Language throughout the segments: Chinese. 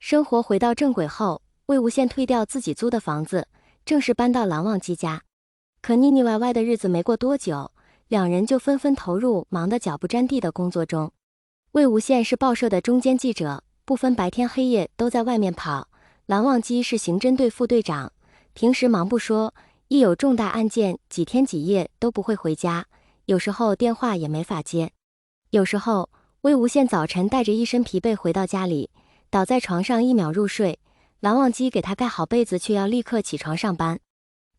生活回到正轨后，魏无羡退掉自己租的房子，正式搬到蓝忘机家。可腻腻歪歪的日子没过多久，两人就纷纷投入忙得脚不沾地的工作中。魏无羡是报社的中间记者，不分白天黑夜都在外面跑。蓝忘机是刑侦队副队长，平时忙不说，一有重大案件，几天几夜都不会回家，有时候电话也没法接。有时候，魏无羡早晨带着一身疲惫回到家里，倒在床上一秒入睡，蓝忘机给他盖好被子，却要立刻起床上班。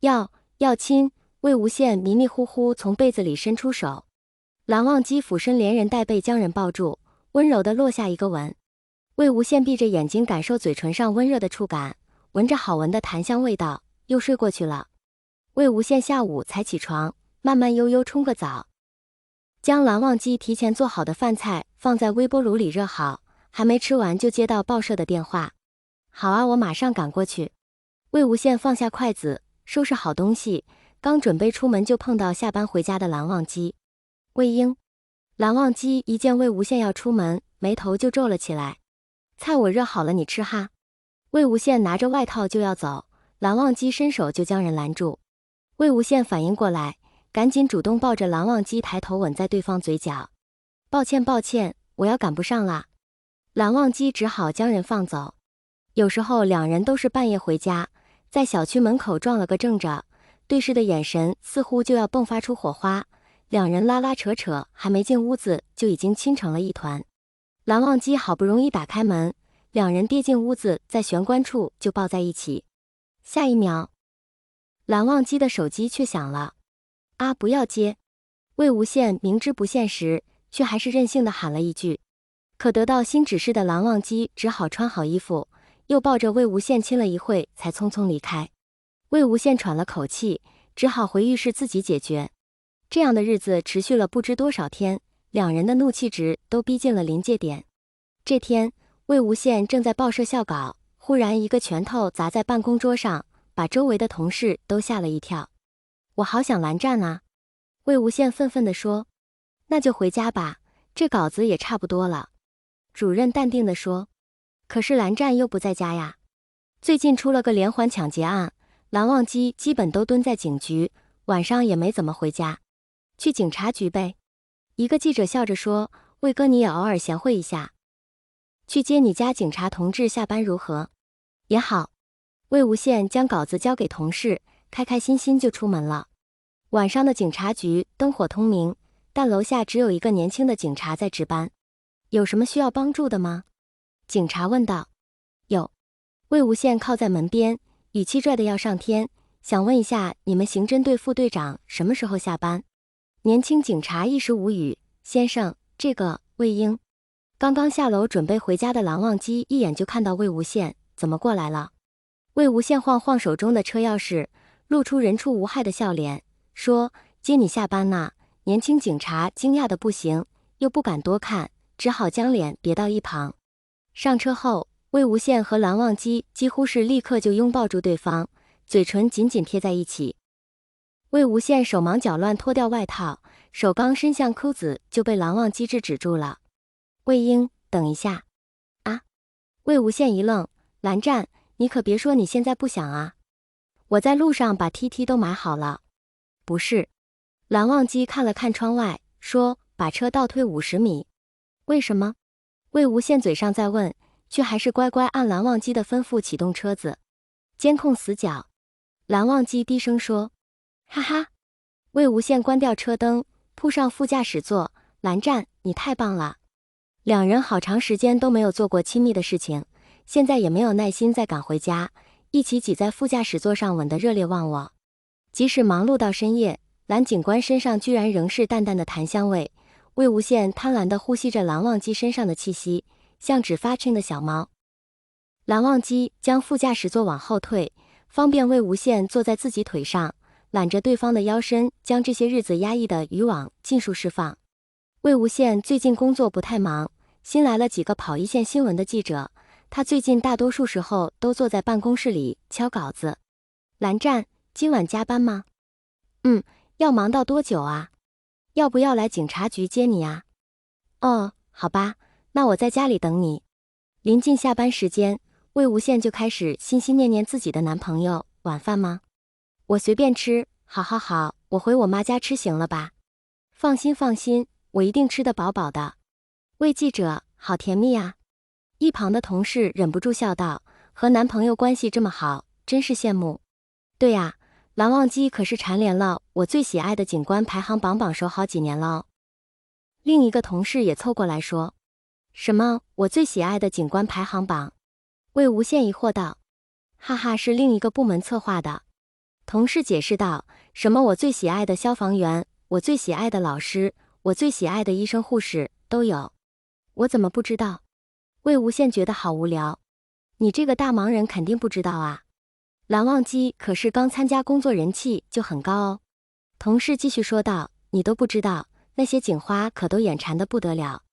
要亲，魏无羡迷迷糊糊从被子里伸出手，蓝忘机俯身连人带背将人抱住，温柔地落下一个吻。魏无羡闭着眼睛感受嘴唇上温热的触感，闻着好闻的檀香味道，又睡过去了。魏无羡下午才起床，慢慢悠悠冲个澡，将蓝忘机提前做好的饭菜放在微波炉里热好，还没吃完就接到报社的电话。好啊，我马上赶过去。魏无羡放下筷子，收拾好东西，刚准备出门就碰到下班回家的蓝忘机。魏婴。蓝忘机一见魏无羡要出门，眉头就皱了起来。菜我热好了，你吃哈。魏无羡拿着外套就要走，蓝忘机伸手就将人拦住。魏无羡反应过来，赶紧主动抱着蓝忘机抬头吻在对方嘴角。抱歉，我要赶不上啦。蓝忘机只好将人放走。有时候两人都是半夜回家，在小区门口撞了个正着，对视的眼神似乎就要迸发出火花，两人拉拉扯扯，还没进屋子就已经亲成了一团。蓝忘机好不容易打开门，两人跌进屋子，在玄关处就抱在一起。下一秒，蓝忘机的手机却响了。啊，不要接！魏无羡明知不现实，却还是任性的喊了一句。可得到新指示的蓝忘机只好穿好衣服，又抱着魏无羡亲了一会，才匆匆离开。魏无羡喘了口气，只好回浴室自己解决。这样的日子持续了不知多少天，两人的怒气值都逼近了临界点。这天，魏无羡正在报社校稿，忽然一个拳头砸在办公桌上，把周围的同事都吓了一跳。我好想蓝湛啊！魏无羡愤愤地说。那就回家吧，这稿子也差不多了。主任淡定地说。可是蓝湛又不在家呀。最近出了个连环抢劫案，蓝忘机基本都蹲在警局，晚上也没怎么回家。去警察局呗。一个记者笑着说。魏哥你也偶尔闲会一下。去接你家警察同志下班如何？也好。魏无羡将稿子交给同事，开开心心就出门了。晚上的警察局灯火通明，但楼下只有一个年轻的警察在值班。有什么需要帮助的吗？警察问道。有。魏无羡靠在门边，语气拽得要上天，想问一下你们刑侦队副队长什么时候下班？年轻警察一时无语。先生，这个魏婴。刚刚下楼准备回家的蓝忘机一眼就看到魏无羡，怎么过来了？魏无羡晃晃手中的车钥匙，露出人畜无害的笑脸，说：接你下班呢。年轻警察惊讶的不行，又不敢多看，只好将脸别到一旁。上车后，魏无羡和蓝忘机几乎是立刻就拥抱住对方，嘴唇紧紧贴在一起。魏无羡手忙脚乱脱掉外套，手刚伸向裤子就被蓝忘机制止住了。魏婴，等一下。啊！魏无羡一愣。蓝湛，你可别说你现在不想啊。我在路上把 TT 都买好了。不是。蓝忘机看了看窗外，说：把车倒退50米。为什么？魏无羡嘴上在问，却还是乖乖按蓝忘机的吩咐启动车子。监控死角。蓝忘机低声说。哈哈。魏无羡关掉车灯，扑上副驾驶座。蓝湛，你太棒了。两人好长时间都没有做过亲密的事情，现在也没有耐心再赶回家，一起挤在副驾驶座上吻得热烈忘我。即使忙碌到深夜，蓝警官身上居然仍是淡淡的檀香味。魏无羡贪婪地呼吸着蓝忘机身上的气息，像只发情的小猫。蓝忘机将副驾驶座往后退，方便魏无羡坐在自己腿上，揽着对方的腰身，将这些日子压抑的渔网尽数释放。魏无羡最近工作不太忙，新来了几个跑一线新闻的记者，他最近大多数时候都坐在办公室里敲稿子。蓝湛，今晚加班吗？要忙到多久啊？要不要来警察局接你啊？哦，好吧，那我在家里等你。临近下班时间，魏无羡就开始心心念念自己的男朋友。晚饭吗？我随便吃。好好好，我回我妈家吃行了吧？放心放心，我一定吃得饱饱的。魏记者，好甜蜜啊！一旁的同事忍不住笑道，和男朋友关系这么好，真是羡慕。对呀，蓝忘机可是蝉联了我最喜爱的警官排行榜首好几年了哦。另一个同事也凑过来说，什么我最喜爱的警官排行榜？魏无羡疑惑道，哈哈，是另一个部门策划的。同事解释道，什么我最喜爱的消防员，我最喜爱的老师，我最喜爱的医生护士都有。我怎么不知道？魏无羡觉得好无聊。你这个大忙人肯定不知道啊。蓝忘机可是刚参加工作人气就很高哦。同事继续说道，你都不知道，那些警花可都眼馋得不得了，